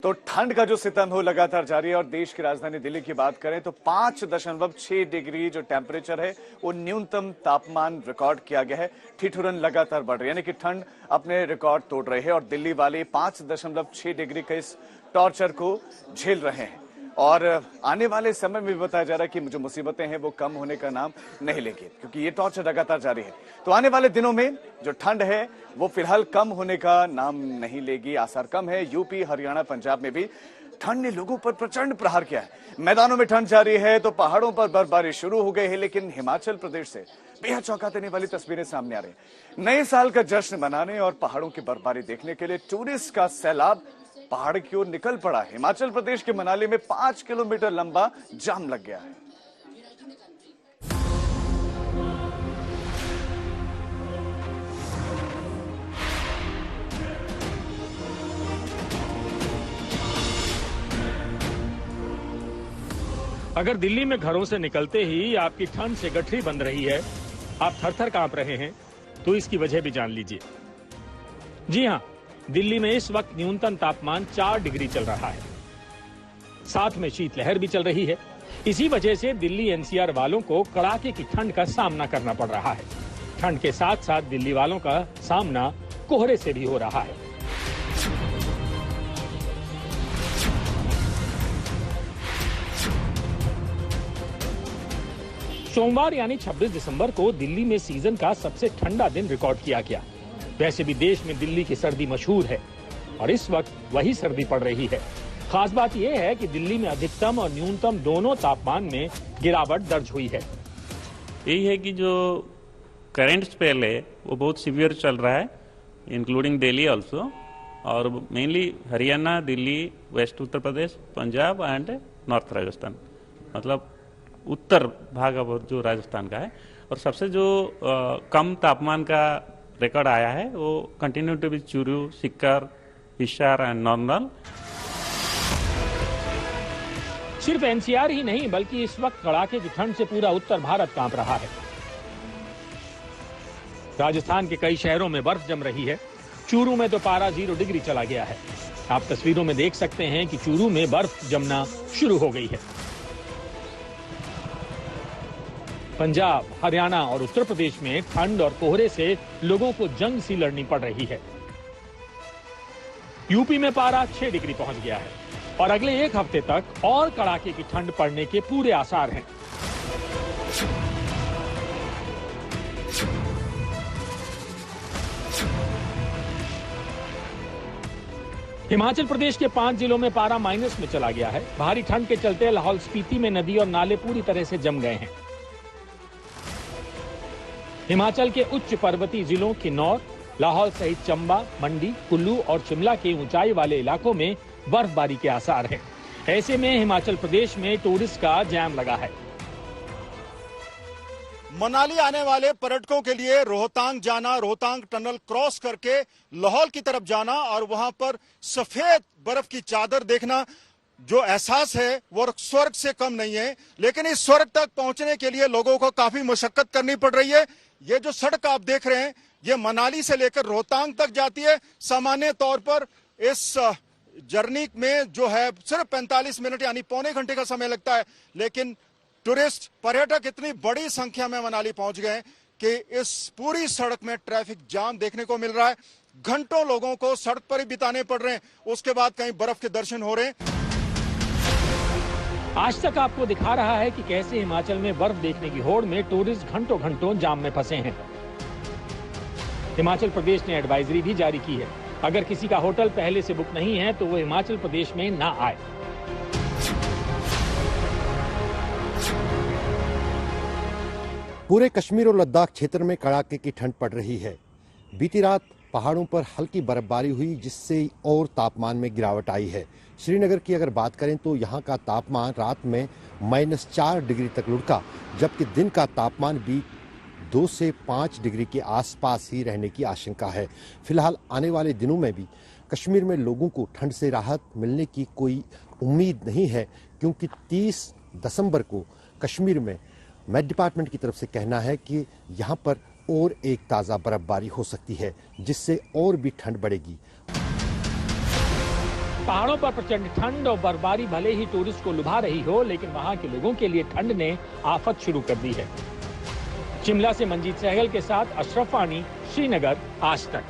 तो ठंड का जो सितम हो लगातार जारी है और देश की राजधानी दिल्ली की बात करें तो 5.6 डिग्री जो टेम्परेचर है वो न्यूनतम तापमान रिकॉर्ड किया गया है। ठिठुरन लगातार बढ़ रही है, यानी कि ठंड अपने रिकॉर्ड तोड़ रही है और दिल्ली वाले 5.6 डिग्री के इस टॉर्चर को झेल रहे हैं। और आने वाले समय में भी बताया जा रहा है कि जो मुसीबतें हैं वो कम होने का नाम नहीं लेंगी, क्योंकि ये टॉर्चर लगातार जारी है। तो आने वाले दिनों में जो ठंड है वो फिलहाल कम होने का नाम नहीं लेगी, आसार कम है। यूपी, हरियाणा, पंजाब में भी ठंड ने लोगों पर प्रचंड प्रहार किया है। मैदानों में ठंड जारी है तो पहाड़ों पर बर्फबारी शुरू हो गई है, लेकिन हिमाचल प्रदेश से बेहद चौंका देने वाली तस्वीरें सामने आ रही है। नए साल का जश्न मनाने और पहाड़ों की बर्फबारी देखने के लिए टूरिस्ट का सैलाब पहाड़ की ओर निकल पड़ा। हिमाचल प्रदेश के मनाली में 5 किलोमीटर लंबा जाम लग गया है। अगर दिल्ली में घरों से निकलते ही आपकी ठंड से गठरी बंध रही है, आप थर-थर कांप रहे हैं, तो इसकी वजह भी जान लीजिए। जी हां, दिल्ली में इस वक्त न्यूनतम तापमान 4 डिग्री चल रहा है। साथ में शीतलहर भी चल रही है। इसी वजह से दिल्ली एनसीआर वालों को कड़ाके की ठंड का सामना करना पड़ रहा है। ठंड के साथ साथ दिल्ली वालों का सामना कोहरे से भी हो रहा है। सोमवार यानी 26 दिसंबर को दिल्ली में सीजन का सबसे ठंडा दिन रिकॉर्ड किया गया। वैसे भी देश में दिल्ली की सर्दी मशहूर है और इस वक्त वही सर्दी पड़ रही है। खास बात यह है कि दिल्ली में अधिकतम और न्यूनतम दोनों तापमान में गिरावट दर्ज हुई है। यही है कि जो करंट स्पेल है वो बहुत सीवियर चल रहा है, इंक्लूडिंग दिल्ली ऑल्सो, और mainly Haryana, Delhi, west Uttar Pradesh, Punjab and north Rajasthan, मतलब उत्तर भाग अब जो राजस्थान का है। और सबसे जो कम तापमान का रिकॉर्ड आया है वो continue to be Churu, Sikar, Hisar and normal. सिर्फ एनसीआर ही नहीं बल्कि इस वक्त कड़ाके की ठंड से पूरा उत्तर भारत कांप रहा है। राजस्थान के कई शहरों में बर्फ जम रही है। चूरू में तो पारा 0 डिग्री चला गया है। आप तस्वीरों में देख सकते हैं कि चूरू में बर्फ जमना शुरू हो गई है। पंजाब, हरियाणा और उत्तर प्रदेश में ठंड और कोहरे से लोगों को जंग सी लड़नी पड़ रही है। यूपी में पारा 6 डिग्री पहुंच गया है और अगले एक हफ्ते तक और कड़ाके की ठंड पड़ने के पूरे आसार हैं। हिमाचल प्रदेश के 5 जिलों में पारा माइनस में चला गया है। भारी ठंड के चलते लाहौल स्पीति में नदी और नाले पूरी तरह से जम गए हैं। हिमाचल के उच्च पर्वतीय जिलों किन्नौर, लाहौल सहित चंबा, मंडी, कुल्लू और शिमला के ऊंचाई वाले इलाकों में बर्फबारी के आसार हैं। ऐसे में हिमाचल प्रदेश में टूरिस्ट का जैम लगा है। मनाली आने वाले पर्यटकों के लिए रोहतांग जाना, रोहतांग टनल क्रॉस करके लाहौल की तरफ जाना और वहां पर सफेद बर्फ की चादर देखना, जो एहसास है वो स्वर्ग से कम नहीं है। लेकिन इस स्वर्ग तक पहुंचने के लिए लोगों को काफी मशक्कत करनी पड़ रही है। ये जो सड़क आप देख रहे हैं ये मनाली से लेकर रोहतांग तक जाती है। सामान्य तौर पर इस जर्नी में जो है सिर्फ 45 मिनट यानी पौने घंटे का समय लगता है, लेकिन टूरिस्ट पर्यटक इतनी बड़ी संख्या में मनाली पहुंच गए कि इस पूरी सड़क में ट्रैफिक जाम देखने को मिल रहा है। घंटों लोगों को सड़क पर ही बिताने पड़ रहे हैं, उसके बाद कहीं बर्फ के दर्शन हो रहे हैं। आज तक आपको दिखा रहा है कि कैसे हिमाचल में बर्फ देखने की होड़ में टूरिस्ट घंटों घंटों जाम में फंसे हैं। हिमाचल प्रदेश ने एडवाइजरी भी जारी की है, अगर किसी का होटल पहले से बुक नहीं है तो वो हिमाचल प्रदेश में ना आए। पूरे कश्मीर और लद्दाख क्षेत्र में कड़ाके की ठंड पड़ रही है। बीती रात पहाड़ों पर हल्की बर्फबारी हुई जिससे और तापमान में गिरावट आई है। श्रीनगर की अगर बात करें तो यहाँ का तापमान रात में -4 डिग्री तक लुढ़का, जबकि दिन का तापमान भी 2 से 5 डिग्री के आसपास ही रहने की आशंका है। फिलहाल आने वाले दिनों में भी कश्मीर में लोगों को ठंड से राहत मिलने की कोई उम्मीद नहीं है, क्योंकि 30 दिसंबर को कश्मीर में मेट डिपार्टमेंट की तरफ से कहना है कि यहाँ पर और एक ताज़ा बर्फबारी हो सकती है, जिससे और भी ठंड बढ़ेगी। पहाड़ों पर प्रचंड ठंड और बर्फबारी भले ही टूरिस्ट को लुभा रही हो, लेकिन वहां के लोगों के लिए ठंड ने आफत शुरू कर दी है। शिमला से मंजीत सहगल के साथ अशरफ वानी, श्रीनगर, आज तक।